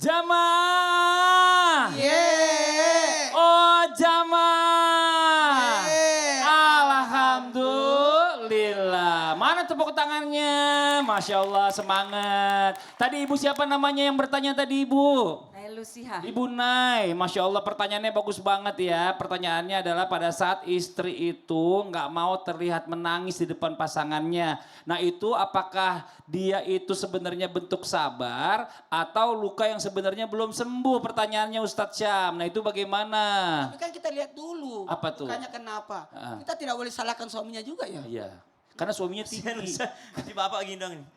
Jamaah. Yeay. Oh jamaah. Yeay. Alhamdulillah. Mana tepuk tangannya? Masya Allah semangat. Tadi ibu siapa namanya yang bertanya tadi ibu? Lusiha. Ibu Nay, Masya Allah pertanyaannya bagus banget ya. Pertanyaannya adalah pada saat istri itu nggak mau terlihat menangis di depan pasangannya. Nah itu apakah dia itu sebenarnya bentuk sabar atau luka yang sebenarnya belum sembuh, pertanyaannya Ustadz Syam. Nah itu bagaimana? Tapi kan kita lihat dulu. Apa tuh? Lukanya kenapa. Kita tidak boleh salahkan suaminya juga ya. Iya, karena suaminya tinggi. Si bapak gendong nih.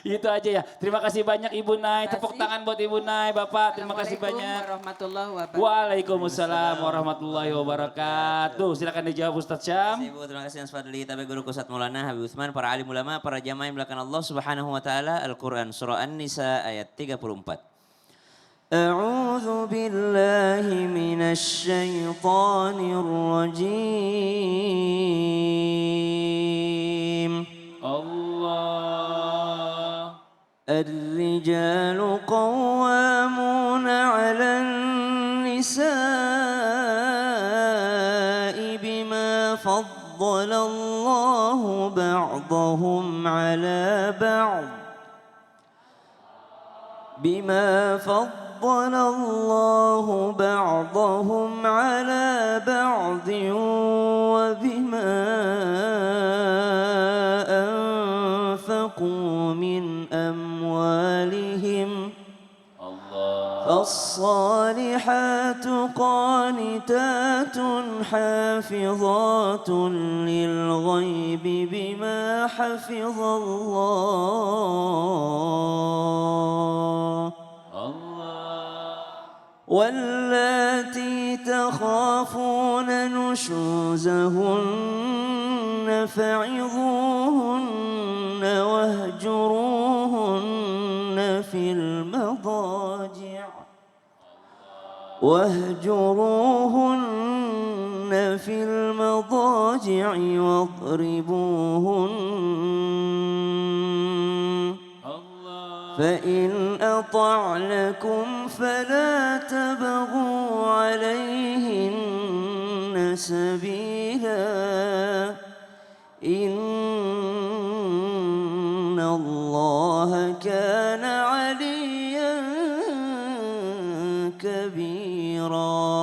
Itu aja ya. Terima kasih banyak Ibu Nay. Tepuk tangan buat Ibu Nay, Bapak. Terima kasih banyak. Warahmatullahi wabarakatuh. Waalaikumsalam warahmatullahi wabarakatuh. Silakan dijawab Ustadz Syam. Ibu terima kasih yang fadli tapi guru Ustadz Maulana Habib Utsman, para alim ulama, para jamaah yang belakang Allah Subhanahu wa taala. Al-Qur'an surah An-Nisa ayat 34. A'udzu billahi minasy syaithanir rajim. Allah. الرجال قوامون على النساء بما فضل الله بعضهم على بعض بما فضل الله بعضهم على بعض وبما أنفقوا من أموالهم فالصالحات قانتات حافظات للغيب بما حفظ الله واللاتي تخافون نشوزهن فعظوهن واهجروهن في المضاجع واضربوهن فإن أطعنكم فلا تبغوا عليهن سبيلا إن الله كان عليا كبيرا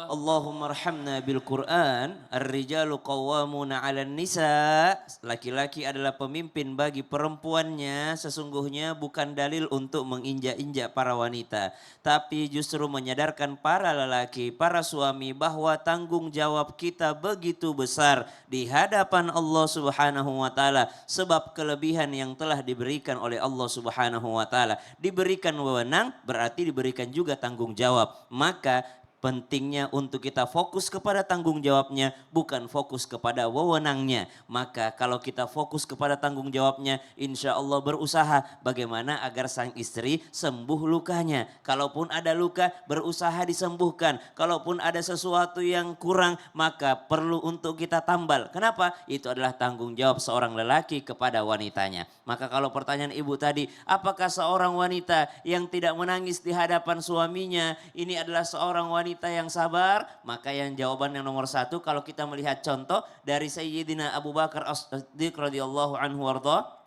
Allahumma arhamna bil Quran. Ar-rijalu qawwamuna 'alan nisa. Laki-laki adalah pemimpin bagi perempuannya. Sesungguhnya bukan dalil untuk menginjak-injak para wanita, tapi justru menyadarkan para lelaki, para suami bahwa tanggung jawab kita begitu besar di hadapan Allah Subhanahu wa taala sebab kelebihan yang telah diberikan oleh Allah Subhanahu wa taala. Diberikan wewenang berarti diberikan juga tanggung jawab. Maka pentingnya untuk kita fokus kepada tanggung jawabnya, bukan fokus kepada wewenangnya. Maka kalau kita fokus kepada tanggung jawabnya, insya Allah berusaha bagaimana agar sang istri sembuh lukanya. Kalaupun ada luka, berusaha disembuhkan. Kalaupun ada sesuatu yang kurang, maka perlu untuk kita tambal. Kenapa? Itu adalah tanggung jawab seorang lelaki kepada wanitanya. Maka kalau pertanyaan ibu tadi, apakah seorang wanita yang tidak menangis di hadapan suaminya, ini adalah seorang wanita yang sabar? Maka yang jawaban yang nomor satu, kalau kita melihat contoh dari Sayyidina Abu Bakar As-Siddiq radhiyallahu anhu warda,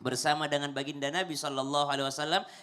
bersama dengan baginda Nabi SAW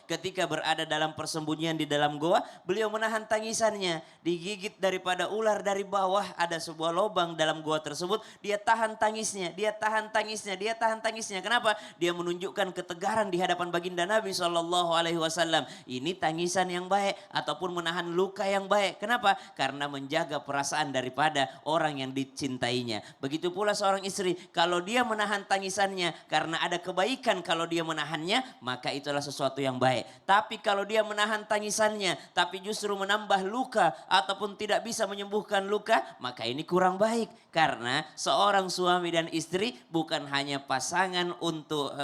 ketika berada dalam persembunyian di dalam goa, beliau menahan tangisannya, digigit daripada ular dari bawah, ada sebuah lubang dalam goa tersebut, dia tahan tangisnya, dia tahan tangisnya, dia tahan tangisnya. Kenapa? Dia menunjukkan ketegaran di hadapan baginda Nabi SAW. Ini tangisan yang baik ataupun menahan luka yang baik. Kenapa? Karena menjaga perasaan daripada orang yang dicintainya. Begitu pula seorang istri, kalau dia menahan tangisannya karena ada kebaikan, kalau dia menahannya, maka itulah sesuatu yang baik. Tapi kalau dia menahan tangisannya, tapi justru menambah luka ataupun tidak bisa menyembuhkan luka, maka ini kurang baik. Karena seorang suami dan istri bukan hanya pasangan untuk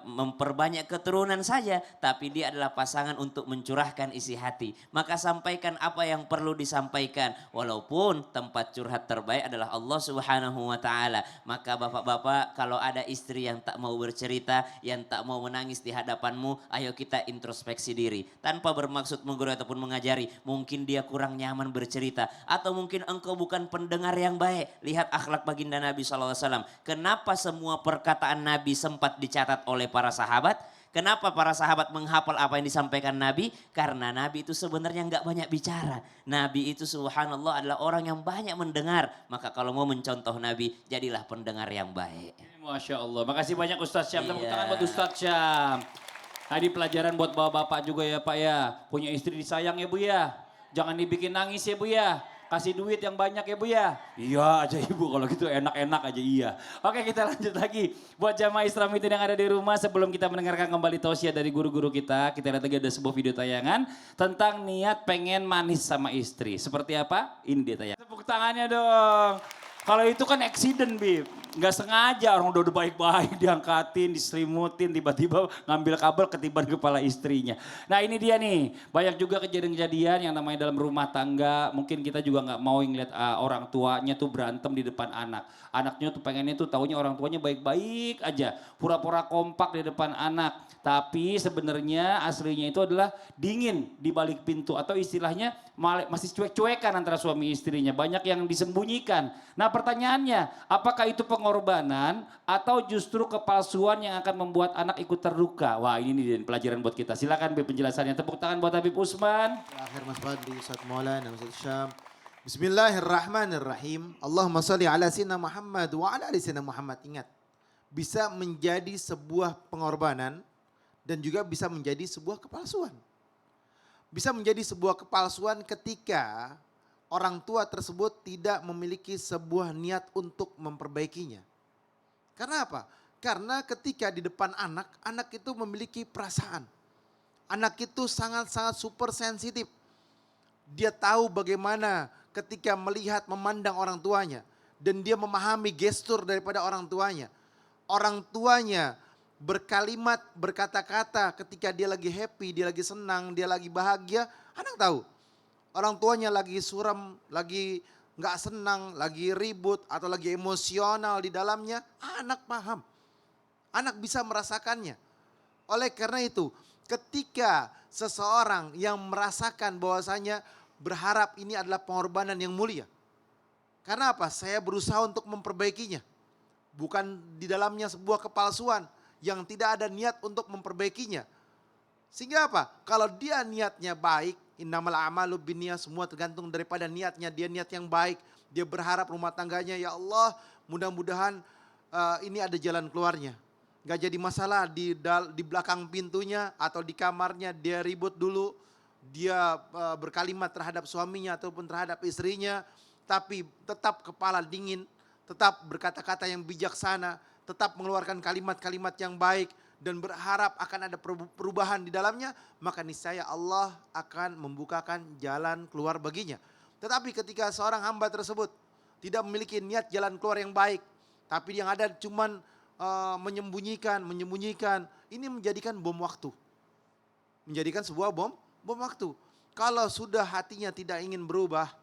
memperbanyak keturunan saja, tapi dia adalah pasangan untuk mencurahkan isi hati. Maka sampaikan apa yang perlu disampaikan, walaupun tempat curhat terbaik adalah Allah Subhanahu wa taala. Maka bapak-bapak, kalau ada istri yang tak mau bercerita, bercerita, yang tak mau menangis di hadapanmu, ayo kita introspeksi diri. Tanpa bermaksud menggurui ataupun mengajari, mungkin dia kurang nyaman bercerita. Atau mungkin engkau bukan pendengar yang baik. Lihat akhlak baginda Nabi SAW. Kenapa semua perkataan Nabi sempat dicatat oleh para sahabat? Kenapa para sahabat menghafal apa yang disampaikan Nabi? Karena Nabi itu sebenarnya nggak banyak bicara. Nabi itu subhanallah adalah orang yang banyak mendengar. Maka kalau mau mencontoh Nabi, jadilah pendengar yang baik. Masya Allah. Makasih banyak Ustadz Syam. Tepuk Iya. tangan buat Ustadz Syam. Tadi pelajaran buat bapak-bapak juga ya Pak ya. Punya istri disayang ya Bu ya. Jangan dibikin nangis ya Bu ya. Kasih duit yang banyak ya Bu ya. Iya aja Ibu, kalau gitu enak-enak aja iya. Oke, kita lanjut lagi. Buat jamaah Islamitin yang ada di rumah, sebelum kita mendengarkan kembali tausiah dari guru-guru kita lihat lagi ada sebuah video tayangan tentang niat pengen manis sama istri. Seperti apa? Ini dia tayangan. Tepuk tangannya dong. Kalau itu kan accident, Bib. Nggak sengaja, orang udah baik-baik diangkatin, diselimutin, tiba-tiba ngambil kabel ketiban kepala istrinya. Nah ini dia nih, banyak juga kejadian-kejadian yang namanya dalam rumah tangga. Mungkin kita juga nggak mau ngeliat orang tuanya tuh berantem di depan anak. Anaknya tuh pengennya tuh taunya orang tuanya baik-baik aja. Pura-pura kompak di depan anak. Tapi sebenarnya aslinya itu adalah dingin di balik pintu. Atau istilahnya masih cuek-cuekan antara suami istrinya. Banyak yang disembunyikan. Nah pertanyaannya, apakah itu pengorbanan atau justru kepalsuan yang akan membuat anak ikut terluka? Wah ini nih pelajaran buat kita. Silakan Bib penjelasannya. Tepuk tangan buat Habib Usman. Terakhir Mas Fadli, Ustaz Maulana, Ustaz Syam. Bismillahirrahmanirrahim. Allahumma salli ala sayyidina Muhammad wa ala ali sayyidina Muhammad. Ingat, bisa menjadi sebuah pengorbanan dan juga bisa menjadi sebuah kepalsuan. Bisa menjadi sebuah kepalsuan ketika orang tua tersebut tidak memiliki sebuah niat untuk memperbaikinya. Karena apa? Karena ketika di depan anak, anak itu memiliki perasaan. Anak itu sangat-sangat super sensitif. Dia tahu bagaimana ketika melihat, memandang orang tuanya. Dan dia memahami gestur daripada orang tuanya. Orang tuanya berkalimat, berkata-kata ketika dia lagi happy, dia lagi senang, dia lagi bahagia. Anak tahu. Orang tuanya lagi suram, lagi nggak senang, lagi ribut atau lagi emosional di dalamnya, anak paham. Anak bisa merasakannya. Oleh karena itu, ketika seseorang yang merasakan bahwasanya berharap ini adalah pengorbanan yang mulia. Karena apa? Saya berusaha untuk memperbaikinya. Bukan di dalamnya sebuah kepalsuan yang tidak ada niat untuk memperbaikinya. Sehingga apa? Kalau dia niatnya baik, innamal a'malu binniyat, semua tergantung daripada niatnya. Dia niat yang baik, dia berharap rumah tangganya, ya Allah mudah-mudahan ini ada jalan keluarnya. Gak jadi masalah di belakang pintunya atau di kamarnya dia ribut dulu. Dia berkalimat terhadap suaminya ataupun terhadap istrinya. Tapi tetap kepala dingin, tetap berkata-kata yang bijaksana, tetap mengeluarkan kalimat-kalimat yang baik. Dan berharap akan ada perubahan di dalamnya, maka niscaya Allah akan membukakan jalan keluar baginya. Tetapi ketika seorang hamba tersebut tidak memiliki niat jalan keluar yang baik, tapi yang ada cuman menyembunyikan, ini menjadikan bom waktu. Menjadikan sebuah bom waktu. Kalau sudah hatinya tidak ingin berubah,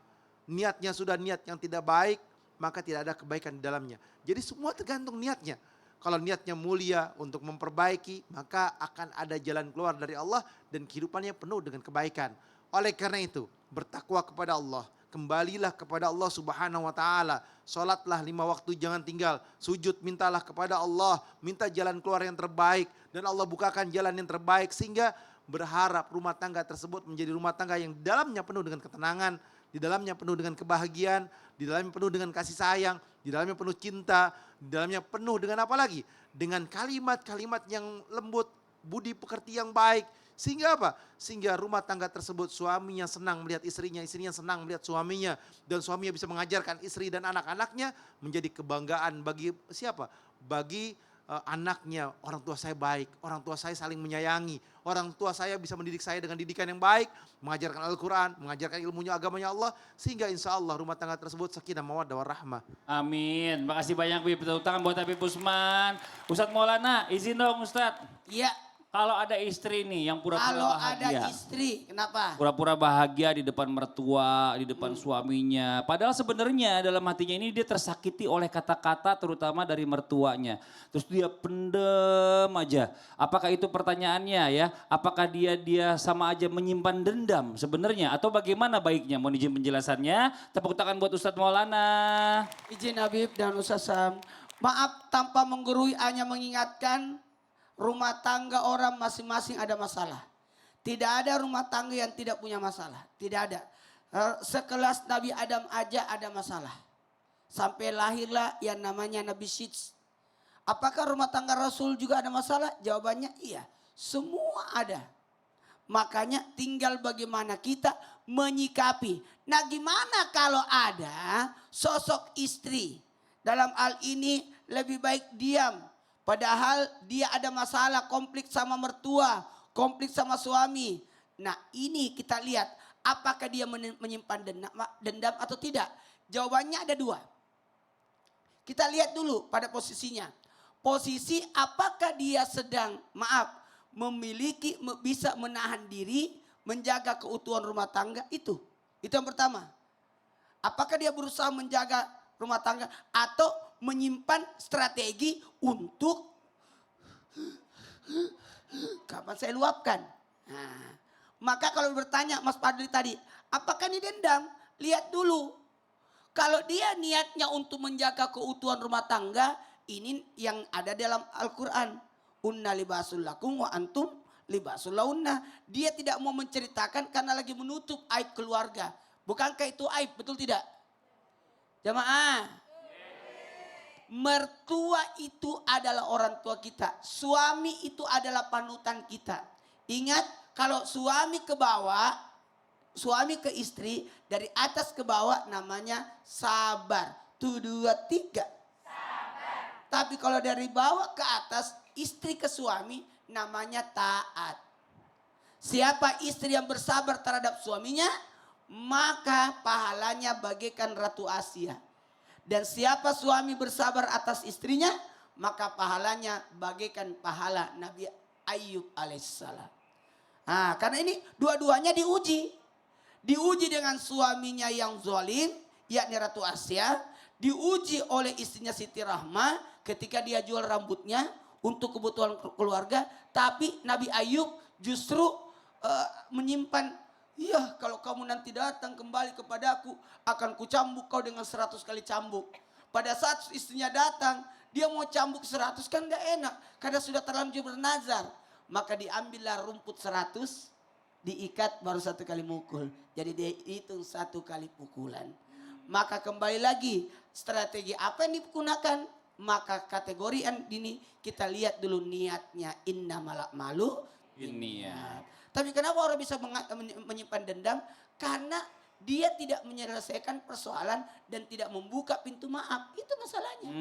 niatnya sudah niat yang tidak baik, maka tidak ada kebaikan di dalamnya. Jadi semua tergantung niatnya. Kalau niatnya mulia untuk memperbaiki, maka akan ada jalan keluar dari Allah dan kehidupannya penuh dengan kebaikan. Oleh karena itu, bertakwa kepada Allah, kembalilah kepada Allah Subhanahu wa taala. Salatlah 5 waktu jangan tinggal, sujud mintalah kepada Allah, minta jalan keluar yang terbaik dan Allah bukakan jalan yang terbaik sehingga berharap rumah tangga tersebut menjadi rumah tangga yang di dalamnya penuh dengan ketenangan, di dalamnya penuh dengan kebahagiaan, di dalamnya penuh dengan kasih sayang, di dalamnya penuh cinta, di dalamnya penuh dengan apa lagi? Dengan kalimat-kalimat yang lembut, budi pekerti yang baik. Sehingga apa? Sehingga rumah tangga tersebut suaminya senang melihat istrinya, istrinya senang melihat suaminya. Dan suaminya bisa mengajarkan istri dan anak-anaknya menjadi kebanggaan bagi siapa? Bagi anaknya, orang tua saya baik, orang tua saya saling menyayangi, orang tua saya bisa mendidik saya dengan didikan yang baik, mengajarkan Al-Quran, mengajarkan ilmunya agamanya Allah, sehingga insya Allah rumah tangga tersebut sakinah mawaddah warahmah. Amin. Makasih banyak Bib. Tepuk tangan buat Habib Usman. Ustadz Maulana, izin dong Ustadz. Iya, Kalau ada istri nih yang pura-pura Kalau ada bahagia. istri, kenapa? Pura-pura bahagia di depan mertua, di depan suaminya. Padahal sebenarnya dalam hatinya ini dia tersakiti oleh kata-kata terutama dari mertuanya. Terus dia pendem aja. Apakah itu pertanyaannya ya? Apakah dia sama aja menyimpan dendam sebenarnya? Atau bagaimana baiknya? Mohon izin penjelasannya. Tepuk tangan buat Ustadz Maulana. Izin Habib dan Ustaz Sam. Maaf tanpa menggurui, hanya mengingatkan rumah tangga orang masing-masing ada masalah. Tidak ada rumah tangga yang tidak punya masalah. Tidak ada. Sekelas Nabi Adam aja ada masalah. Sampai lahirlah yang namanya Nabi Syits. Apakah rumah tangga Rasul juga ada masalah? Jawabannya iya. Semua ada. Makanya tinggal bagaimana kita menyikapi. Nah gimana kalau ada sosok istri. Dalam hal ini lebih baik diam. Padahal dia ada masalah konflik sama mertua, konflik sama suami. Nah ini kita lihat apakah dia menyimpan dendam atau tidak. Jawabannya ada dua. Kita lihat dulu pada posisinya. Posisi apakah dia sedang memiliki bisa menahan diri, menjaga keutuhan rumah tangga itu. Itu yang pertama. Apakah dia berusaha menjaga rumah tangga atau menyimpan strategi untuk kapan saya luapkan. Nah, maka kalau bertanya Mas Fadli tadi, apakah ini dendam? Lihat dulu. Kalau dia niatnya untuk menjaga keutuhan rumah tangga, ini yang ada dalam Al-Quran. Unna libasul lakum wa antum libasul launna. Dia tidak mau menceritakan karena lagi menutup aib keluarga. Bukankah itu aib, betul tidak? Jamaah. Mertua itu adalah orang tua kita. Suami itu adalah panutan kita. Ingat kalau suami ke bawah, suami ke istri, dari atas ke bawah namanya sabar. 1, 2, 3. Sabar. Tapi kalau dari bawah ke atas, istri ke suami namanya taat. Siapa istri yang bersabar terhadap suaminya, maka pahalanya bagaikan Ratu Asia. Dan siapa suami bersabar atas istrinya, maka pahalanya bagaikan pahala Nabi Ayub alaihissalam. Nah, karena ini dua-duanya diuji. Diuji dengan suaminya yang zalim, yakni Ratu Asia. Diuji oleh istrinya Siti Rahma ketika dia jual rambutnya untuk kebutuhan keluarga. Tapi Nabi Ayub justru menyimpan, iya kalau kamu nanti datang kembali kepadaku, akan kucambuk kau dengan 100 kali cambuk. Pada saat istrinya datang, dia mau cambuk 100 kan gak enak. Karena sudah terlanjur bernazar. Maka diambillah rumput 100, diikat baru 1 kali mukul. Jadi dia hitung 1 kali pukulan. Maka kembali lagi, strategi apa yang digunakan? Maka kategori ini kita lihat dulu niatnya. Innamal a'malu binniyat. Tapi kenapa orang bisa menyimpan dendam? Karena dia tidak menyelesaikan persoalan dan tidak membuka pintu maaf. Itu masalahnya.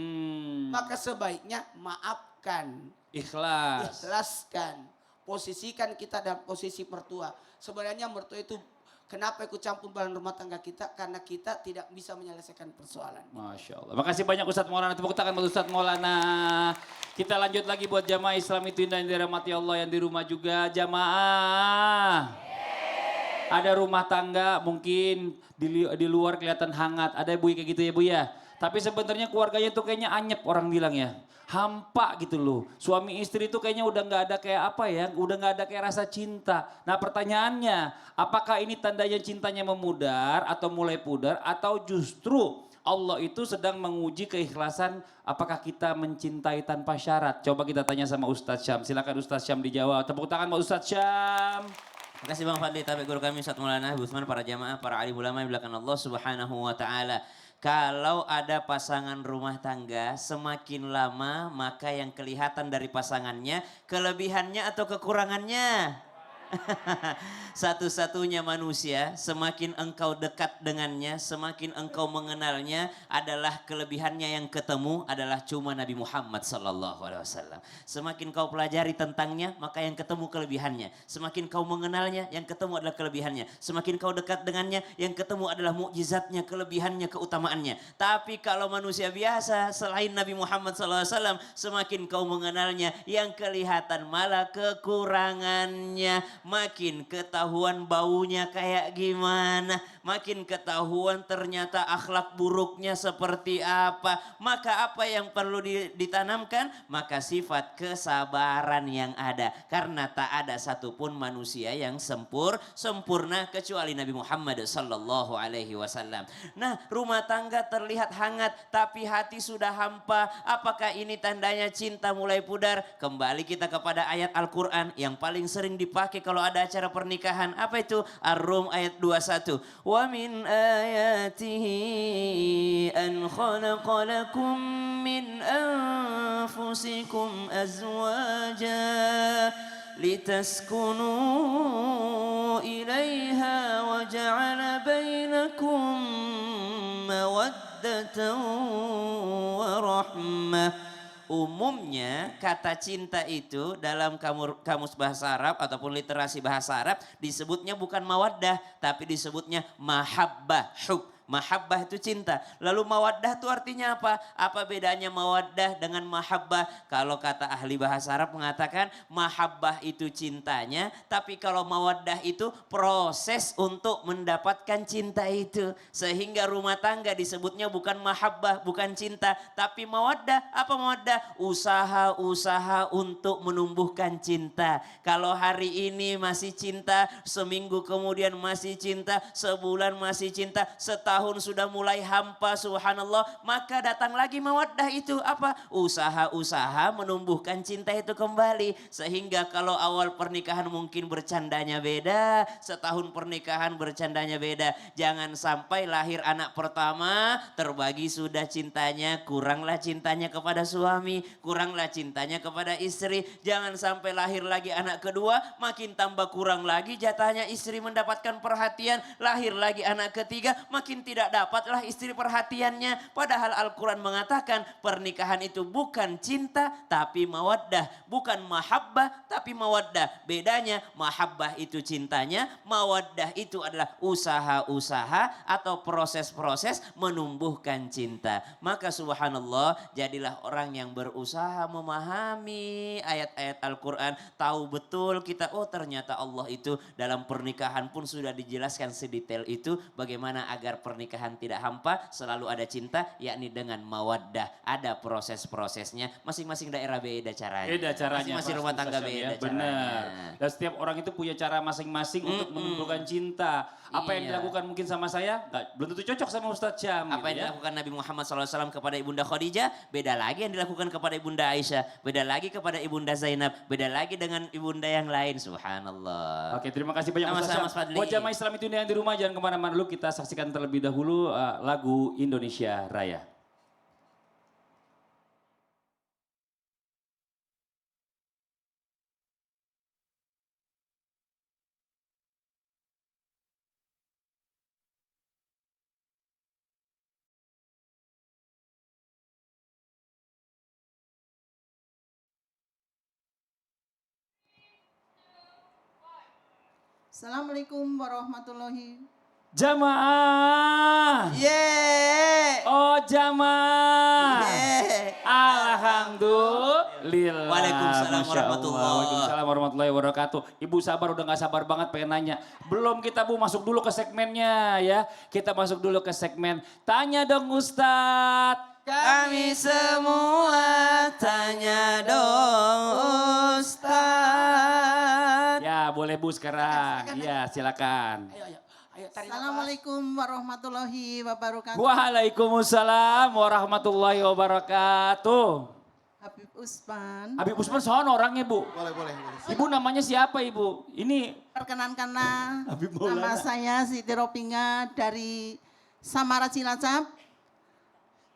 Maka sebaiknya maafkan. Ikhlas. Ikhlaskan. Posisikan kita dalam posisi mertua. Sebenarnya mertua itu kenapa ikut campur dalam rumah tangga kita? Karena kita tidak bisa menyelesaikan persoalan. Masya Allah. Makasih banyak Ustadz Maulana. Tepuk tangan buat Ustadz Maulana. Kita lanjut lagi buat jamaah Islam itu indah yang dirahmati Allah yang di rumah juga. Jamaah. Ada rumah tangga mungkin di luar kelihatan hangat. Ada Bu kayak gitu ya Bu ya. Tapi sebenarnya keluarganya tuh kayaknya anyep orang bilang ya. Hampa gitu loh. Suami istri itu kayaknya udah gak ada kayak apa ya. Udah gak ada kayak rasa cinta. Nah pertanyaannya. Apakah ini tandanya cintanya memudar atau mulai pudar. Atau justru Allah itu sedang menguji keikhlasan. Apakah kita mencintai tanpa syarat. Coba kita tanya sama Ustadz Syam. Silakan Ustadz Syam dijawab. Tepuk tangan buat Ustadz Syam. Terima kasih Bang Fadli, tapi guru kami Ustadz Maulana Busman, para jamaah, para alim ulama yang belakang Allah Subhanahu wa taala. Kalau ada pasangan rumah tangga, semakin lama maka yang kelihatan dari pasangannya kelebihannya atau kekurangannya? Satu-satunya manusia, semakin engkau dekat dengannya, semakin engkau mengenalnya adalah kelebihannya yang ketemu adalah cuma Nabi Muhammad sallallahu alaihi wasallam. Semakin kau pelajari tentangnya, maka yang ketemu kelebihannya. Semakin kau mengenalnya, yang ketemu adalah kelebihannya. Semakin kau dekat dengannya, yang ketemu adalah mukjizatnya, kelebihannya, keutamaannya. Tapi kalau manusia biasa selain Nabi Muhammad sallallahu alaihi wasallam, semakin kau mengenalnya, yang kelihatan malah kekurangannya. Makin ketahuan baunya kayak gimana, makin ketahuan ternyata akhlak buruknya seperti apa. Maka apa yang perlu ditanamkan? Maka sifat kesabaran yang ada. Karena tak ada satupun manusia yang sempurna kecuali Nabi Muhammad sallallahu alaihi wasallam. Nah, rumah tangga terlihat hangat tapi hati sudah hampa. Apakah ini tandanya cinta mulai pudar? Kembali kita kepada ayat Al-Quran yang paling sering dipakai kalau ada acara pernikahan. Apa itu? Ar-Rum ayat 21. Wa min ayatihi an khalaqa lakum min anfusikum azwaja litaskunu ilaiha wa ja'ala bainakum mawaddatan wa rahmah. Umumnya kata cinta itu dalam kamus bahasa Arab ataupun literasi bahasa Arab disebutnya bukan mawaddah tapi disebutnya mahabbah, hub. Mahabbah itu cinta. Lalu mawaddah itu artinya apa? Apa bedanya mawaddah dengan mahabbah? Kalau kata ahli bahasa Arab mengatakan mahabbah itu cintanya, tapi kalau mawaddah itu proses untuk mendapatkan cinta itu. Sehingga rumah tangga disebutnya bukan mahabbah, bukan cinta, tapi mawaddah. Apa mawaddah? Usaha-usaha untuk menumbuhkan cinta. Kalau hari ini masih cinta, seminggu kemudian masih cinta, sebulan masih cinta, setahun sudah mulai hampa, subhanallah, maka datang lagi mawaddah itu apa? Usaha-usaha menumbuhkan cinta itu kembali. Sehingga kalau awal pernikahan mungkin bercandanya beda, setahun pernikahan bercandanya beda. Jangan sampai lahir anak pertama terbagi sudah cintanya, kuranglah cintanya kepada suami, kuranglah cintanya kepada istri. Jangan sampai lahir lagi anak kedua, makin tambah kurang lagi jatahnya istri mendapatkan perhatian. Lahir lagi anak ketiga, makin tidak dapatlah istri perhatiannya. Padahal Al-Quran mengatakan pernikahan itu bukan cinta tapi mawaddah. Bukan mahabbah tapi mawaddah. Bedanya mahabbah itu cintanya, mawaddah itu adalah usaha-usaha atau proses-proses menumbuhkan cinta. Maka subhanallah, jadilah orang yang berusaha memahami ayat-ayat Al-Quran. Tahu betul kita, oh ternyata Allah itu dalam pernikahan pun sudah dijelaskan sedetail itu. Bagaimana agar pernikahan tidak hampa, selalu ada cinta, yakni dengan mawaddah. Ada proses-prosesnya, masing-masing daerah beda caranya. Beda caranya. Masing-masing rumah tangga beda caranya. Benar. Dan setiap orang itu punya cara masing-masing untuk menumbuhkan cinta. Apa yang Iya. dilakukan mungkin sama saya, belum tentu cocok sama Ustadz Syam. Apa yang dilakukan Nabi Muhammad SAW kepada Ibunda Khadijah, beda lagi yang dilakukan kepada Ibunda Aisyah, beda lagi kepada Ibunda Zainab, beda lagi dengan Ibunda yang lain, subhanallah. Oke, terima kasih banyak Ustadz Sama-sama, Syam. Mas Fadli. Buat jamaah Islam itu yang di rumah, jangan kemana-mana dulu. Kita saksikan terlebih dahulu lagu Indonesia Raya. Assalamualaikum warahmatullahi. Jamaah. Yeay. Oh jamaah. Yeay. Alhamdulillah. Waalaikumsalam Masya warahmatullahi. Allah. Waalaikumsalam warahmatullahi wabarakatuh. Ibu sabar, udah gak sabar banget pengen nanya. Belum kita Bu masuk dulu ke segmennya ya. Kita masuk dulu ke segmen Tanya Dong Ustadz. Kami semua tanya dong Ustaz. Ya boleh Bu sekarang. Iya silakan. Ayo, ayo. Ayo, tarik nafas. Assalamualaikum warahmatullahi wabarakatuh. Waalaikumsalam warahmatullahi wabarakatuh. Habib Usman. Habib Usman soal orangnya Bu. Boleh. Ibu namanya siapa Ibu? Ini Perkenankanlah Habib nama Maulana. saya Siti Ropinga dari Samara Cilacap.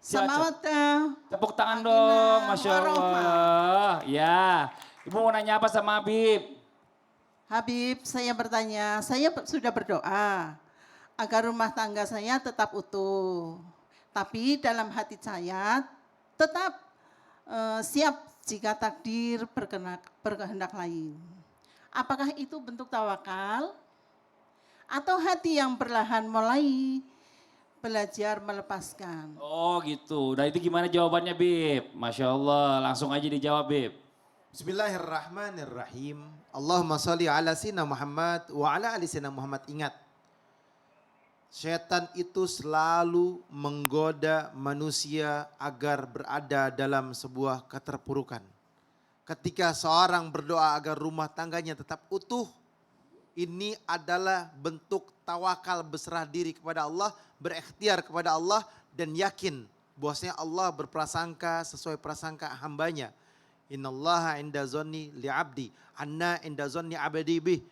Samawata. Tepuk tangan Sakinah, dong, Masya warahmah. Allah. Ya, Ibu mau nanya apa sama Habib? Habib, saya bertanya, saya sudah berdoa agar rumah tangga saya tetap utuh. Tapi dalam hati saya tetap siap jika takdir berkehendak lain. Apakah itu bentuk tawakal? Atau hati yang perlahan mulai belajar melepaskan? Oh gitu. Nah itu gimana jawabannya Bib? Masya Allah, langsung aja dijawab Bib. Bismillahirrahmanirrahim. Allahumma salli ala sayyidina Muhammad wa ala ali sayyidina Muhammad. Ingat, setan itu selalu menggoda manusia agar berada dalam sebuah keterpurukan. Ketika seorang berdoa agar rumah tangganya tetap utuh, ini adalah bentuk tawakal, berserah diri kepada Allah, berikhtiar kepada Allah dan yakin bahwasanya Allah berprasangka sesuai prasangka hambanya. Innallaha inda zonni li'abdi, anna inda zonni abadi bih.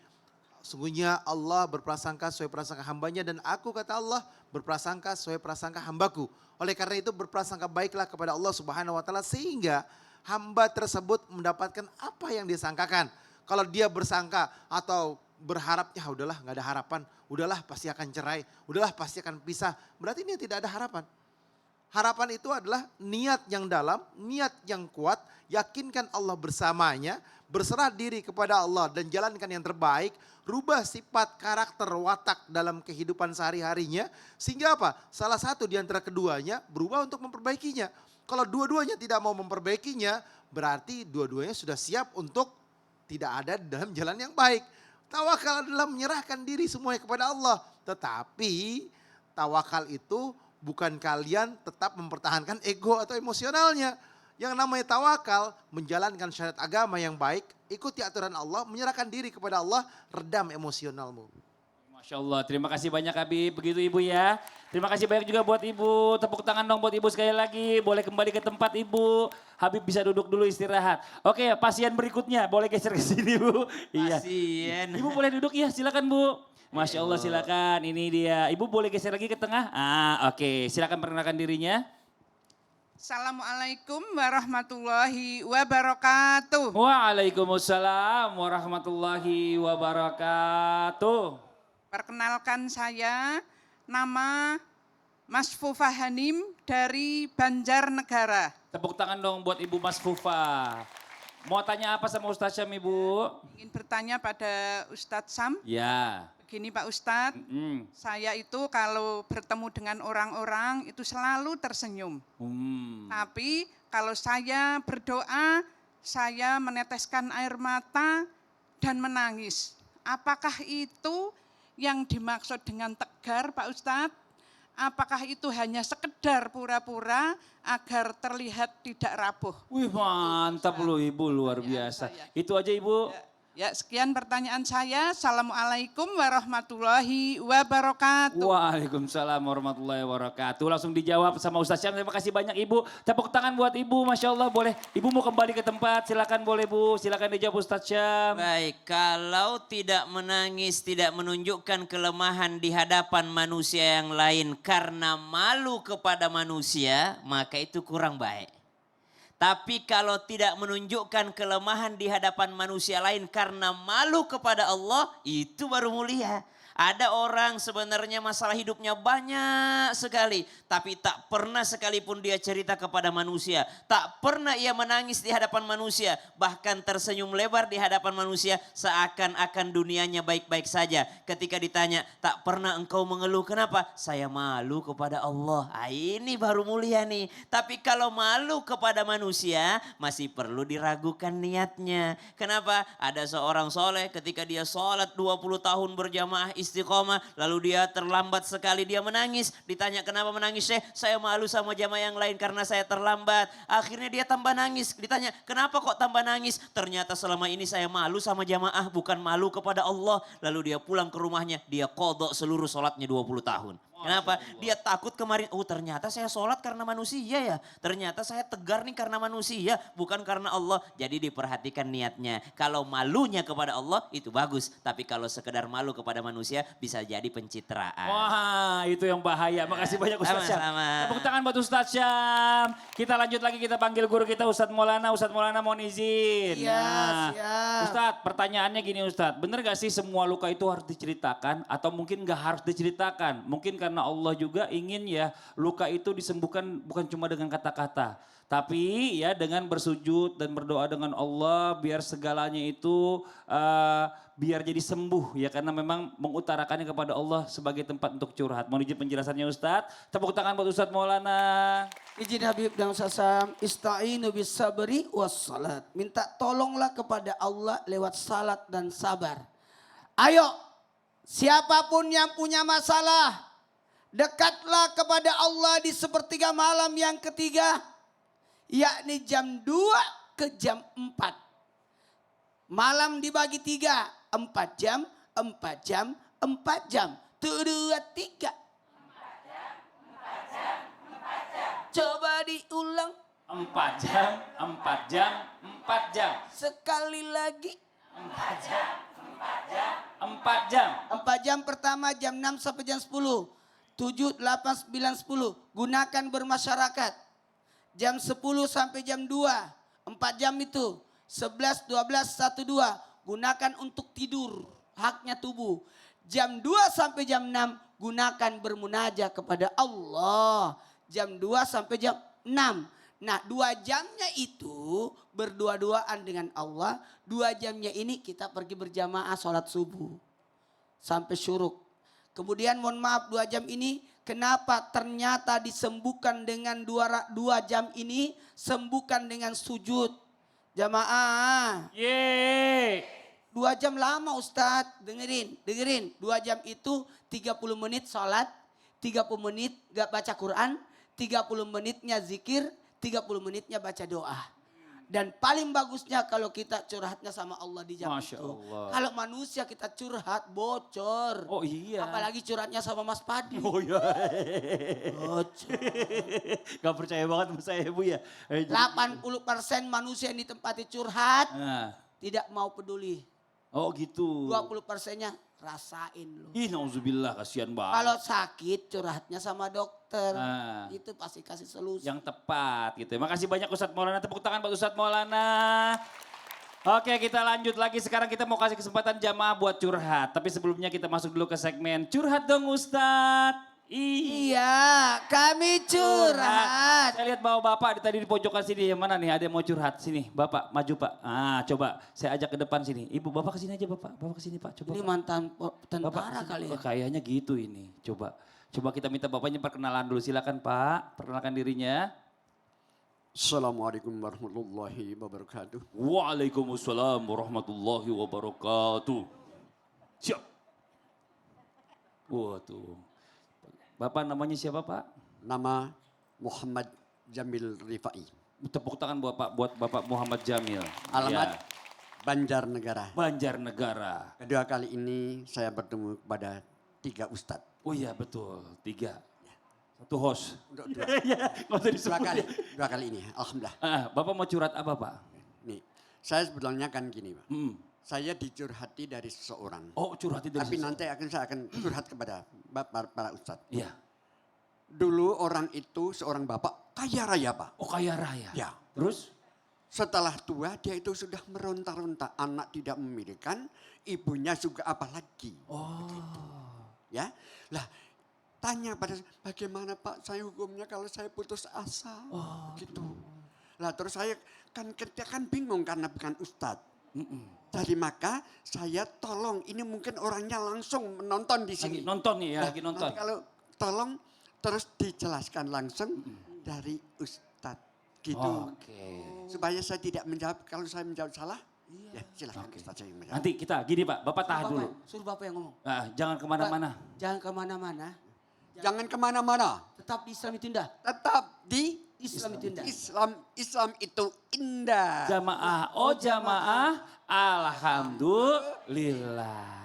Sungguhnya Allah berprasangka sesuai prasangka hambanya dan aku, kata Allah, berprasangka sesuai prasangka hambaku. Oleh karena itu berprasangka baiklah kepada Allah Subhanahu wa taala sehingga hamba tersebut mendapatkan apa yang disangkakan. Kalau dia bersangka atau berharap, ya udahlah nggak ada harapan, udahlah pasti akan cerai, udahlah pasti akan pisah, berarti ini tidak ada harapan. Harapan itu adalah niat yang dalam, niat yang kuat, yakinkan Allah bersamanya, berserah diri kepada Allah dan jalankan yang terbaik, rubah sifat, karakter, watak dalam kehidupan sehari-harinya. Sehingga apa? Salah satu di antara keduanya berubah untuk memperbaikinya. Kalau dua-duanya tidak mau memperbaikinya, berarti dua-duanya sudah siap untuk tidak ada dalam jalan yang baik. Tawakal adalah menyerahkan diri semuanya kepada Allah. Tetapi tawakal itu bukan kalian tetap mempertahankan ego atau emosionalnya. Yang namanya tawakal, menjalankan syariat agama yang baik, ikuti aturan Allah, menyerahkan diri kepada Allah, redam emosionalmu. Masya Allah, terima kasih banyak Habib, begitu Ibu ya. Terima kasih banyak juga buat Ibu, tepuk tangan dong buat Ibu sekali lagi. Boleh kembali ke tempat Ibu, Habib bisa duduk dulu istirahat. Oke, pasien berikutnya boleh geser ke sini Bu. Iya. Pasien. Ibu boleh duduk ya, silakan Bu. Masya Allah silakan, ini dia. Ibu boleh geser lagi ke tengah? Oke, silakan perkenalkan dirinya. Assalamualaikum warahmatullahi wabarakatuh. Waalaikumsalam warahmatullahi wabarakatuh. Perkenalkan saya, nama Mas Fufa Hanim dari Banjarnegara. Tepuk tangan dong buat Ibu Mas Fufa. Mau tanya apa sama Ustadz Syam Ibu? Ingin bertanya pada Ustadz Sam. Ya. Begini Pak Ustadz, saya itu kalau bertemu dengan orang-orang itu selalu tersenyum. Tapi kalau saya berdoa, saya meneteskan air mata dan menangis. Apakah itu yang dimaksud dengan tegar Pak Ustadz? Apakah itu hanya sekedar pura-pura agar terlihat tidak rapuh? Wih mantap loh Ibu, luar biasa. Itu aja Ibu. Ya, sekian pertanyaan saya. Assalamualaikum warahmatullahi wabarakatuh. Waalaikumsalam warahmatullahi wabarakatuh. Langsung dijawab sama Ustadz Syam. Terima kasih banyak Ibu. Tepuk tangan buat Ibu, Masya Allah. Boleh, Ibu mau kembali ke tempat, silakan boleh Bu. Silakan dijawab Ustadz Syam. Baik, kalau tidak menangis, tidak menunjukkan kelemahan di hadapan manusia yang lain karena malu kepada manusia, maka itu kurang baik. Tapi kalau tidak menunjukkan kelemahan di hadapan manusia lain karena malu kepada Allah, itu baru mulia. Ada orang sebenarnya masalah hidupnya banyak sekali, tapi tak pernah sekalipun dia cerita kepada manusia. Tak pernah ia menangis di hadapan manusia, bahkan tersenyum lebar di hadapan manusia seakan-akan dunianya baik-baik saja. Ketika ditanya, tak pernah engkau mengeluh, kenapa? Saya malu kepada Allah. Ini baru mulia nih. Tapi kalau malu kepada manusia, masih perlu diragukan niatnya. Kenapa? Ada seorang soleh ketika dia sholat 20 tahun berjamaah istiqomah, lalu dia terlambat sekali, dia menangis. Ditanya kenapa menangis? Saya malu sama jamaah yang lain karena saya terlambat. Akhirnya dia tambah nangis. Ditanya kenapa kok tambah nangis? Ternyata selama ini saya malu sama jamaah, bukan malu kepada Allah. Lalu dia pulang ke rumahnya, dia qadha seluruh sholatnya 20 tahun. Kenapa? Dia takut kemarin, oh ternyata saya sholat karena manusia ya. Ternyata saya tegar nih karena manusia, bukan karena Allah. Jadi diperhatikan niatnya. Kalau malunya kepada Allah itu bagus. Tapi kalau sekedar malu kepada manusia bisa jadi pencitraan. Wah, itu yang bahaya. Makasih banyak Ustaz Syam. Sama-sama. Tepuk tangan buat Ustaz Syam. Kita lanjut lagi, kita panggil guru kita Ustadz Maulana. Ustadz Maulana mohon izin. Iya, siap. Ustadz, pertanyaannya gini Ustadz. Bener gak sih semua luka itu harus diceritakan atau mungkin gak harus diceritakan? Mungkin karena Allah juga ingin ya luka itu disembuhkan bukan cuma dengan kata-kata. Tapi ya dengan bersujud dan berdoa dengan Allah biar segalanya itu biar jadi sembuh ya, karena memang mengutarakannya kepada Allah sebagai tempat untuk curhat. Mohon izin penjelasannya Ustadz. Tepuk tangan buat Ustadz Maulana. Izin Habib dan Ustaz Syam, ista'inu bis sabri was salat. Minta tolonglah kepada Allah lewat salat dan sabar. Ayo, siapapun yang punya masalah, dekatlah kepada Allah di sepertiga malam yang ketiga, yakni jam 2 ke jam 4. Malam dibagi 3, 4 jam, 4 jam, 4 jam. 2, 3. Coba diulang 4 jam, 4 jam, 4 jam. sekali lagi. 4 jam, 4 jam. 4 jam pertama jam 6 sampai jam 10. 7, 8, 9, 10. Gunakan bermasyarakat. Jam 10 sampai jam 2. 4 jam itu. 11, 12, 1, 2. Gunakan untuk tidur. Haknya tubuh. Jam 2 sampai jam 6. Gunakan bermunajat kepada Allah. Jam 2 sampai jam 6. Nah 2 jamnya itu berdua-duaan dengan Allah. 2 jamnya ini kita pergi berjamaah sholat subuh. Sampai syuruk. Kemudian mohon maaf 2 jam ini kenapa ternyata disembuhkan dengan 2 jam ini. Sembuhkan dengan sujud. Jamaah. Yeay. 2 jam lama Ustadz. Dengerin. 2 jam itu 30 menit sholat. 30 menit gak baca Quran. 30 menitnya zikir. 30 menitnya baca doa. Dan paling bagusnya kalau kita curhatnya sama Allah di jam Masya itu. Allah. Kalau manusia kita curhat bocor. Oh iya. Apalagi curhatnya sama Mas Padi. Oh iya. Bocor. Gak percaya banget sama saya Bu ya. 80% manusia yang ditempati curhat Nah. tidak mau peduli. Oh gitu. 20%-nya rasain lu. Ih nauzubillah, kasihan banget. Kalau sakit curhatnya sama dokter. Ah. Itu pasti kasih solusi. Yang tepat gitu. Makasih banyak Ustadz Maulana. Tepuk tangan buat Ustadz Maulana. Oke, kita lanjut lagi. Sekarang kita mau kasih kesempatan jamaah buat curhat. Tapi sebelumnya kita masuk dulu ke segmen Curhat Dong Ustadz. Iya, kami curhat. Saya lihat bawa bapak tadi di pojokan sini. Yang mana nih? Ada yang mau curhat sini. Bapak maju Pak. Ah, coba saya ajak ke depan sini. Ibu, bapak ke sini aja Bapak. Bapak ke sini Pak. Coba. Ini Pak. mantan Bapak tentara kesini. kali ya. Oh, kayaknya gitu ini. Coba kita minta bapaknya perkenalan dulu. Silakan Pak, perkenalkan dirinya. Assalamualaikum warahmatullahi wabarakatuh. Waalaikumsalam warahmatullahi wabarakatuh. Siap. Waduh. Bapak namanya siapa Pak? Nama Muhammad Jamil Rifai. Tepuk tangan buat Bapak Muhammad Jamil. Alamat Ya. Banjarnegara. Banjarnegara. Kedua kali ini saya bertemu kepada 3 ustadz. Oh iya betul, 3. Satu host. Dua, Iya, nggak usah disebut ya. dua kali ini, alhamdulillah. Bapak mau curhat apa Pak? Nih, saya sebetulnya kan gini Pak. Hmm. Saya dicurhati dari seseorang. Oh curhatin dari Tapi seseorang. nanti saya akan curhat kepada para ustadz. Iya. Dulu orang itu seorang bapak kaya raya Pak. Oh kaya raya. Ya. Terus? Setelah tua dia itu sudah meronta-ronta. Anak tidak memiliki, ibunya juga apalagi. Oh. Ya, lah tanya pada bagaimana Pak saya hukumnya kalau saya putus asa. Gitu. Lah terus saya kan bingung karena bukan ustadz. Jadi maka saya tolong, ini mungkin orangnya langsung menonton di sini. Lagi nonton nih ya, Nah, lagi nonton. nanti kalau tolong terus dijelaskan langsung dari ustadz gitu. Oke. Supaya saya tidak menjawab, kalau saya menjawab salah, ya silakan ustadz saya menjawab. Nanti kita gini Pak, Bapak tahan dulu. Suruh Bapak yang ngomong. Jangan kemana-mana. Jangan kemana-mana. Jangan kemana-mana, Tetap di Islam itu indah. tetap di Islam itu indah. Islam itu indah. Jamaah, oh jamaah, alhamdulillah.